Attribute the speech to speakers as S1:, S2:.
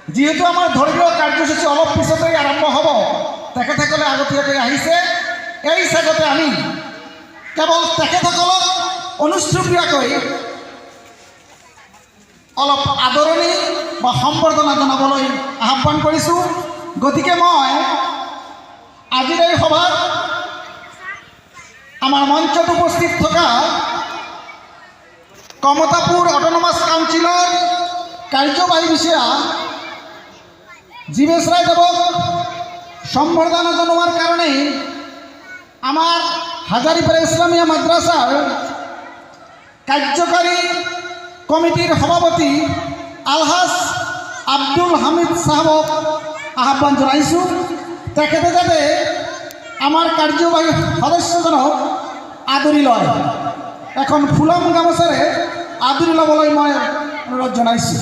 S1: যেহেতু আমার ধর্মীয় কাৰ্যসূচী অলপ পিছতেই আৰম্ভ হ'ব, তেখেতসকলে আগতীয়াকৈ আহিছে। এই হিচাপতে আমি কেৱল তেখেতসকলক অনুষ্টুপীয়াকৈ অলপ আদৰণি বা সম্বৰ্ধনা জনাবলৈ আহ্বান কৰিছোঁ। গতিকে মই আজিৰ এই সভাত আমাৰ মঞ্চত উপস্থিত থকা কমতাপুৰ অটোনমাস কাউন্সিলৰ কাৰ্যবাহী বিষয়া জীবেশ রায়দেৱক সম্বৰ্ধনা জনোৱাৰ কাৰণে আমাৰ হাজারিপাড়া ইসলামিয়া মাদ্রাসার কার্যকারী কমিটির সভাপতি আলহাজ আব্দুল হামিদ সাহেবক আহ্বান জনাইছোঁ। তেখেতে যাতে আমাৰ কাৰ্যবাহী সদস্যজনক আদৰি লয়। এখন ফুলাম গামোচাৰে আদৰি ল'বলৈ মই অনুৰোধ জনাইছোঁ।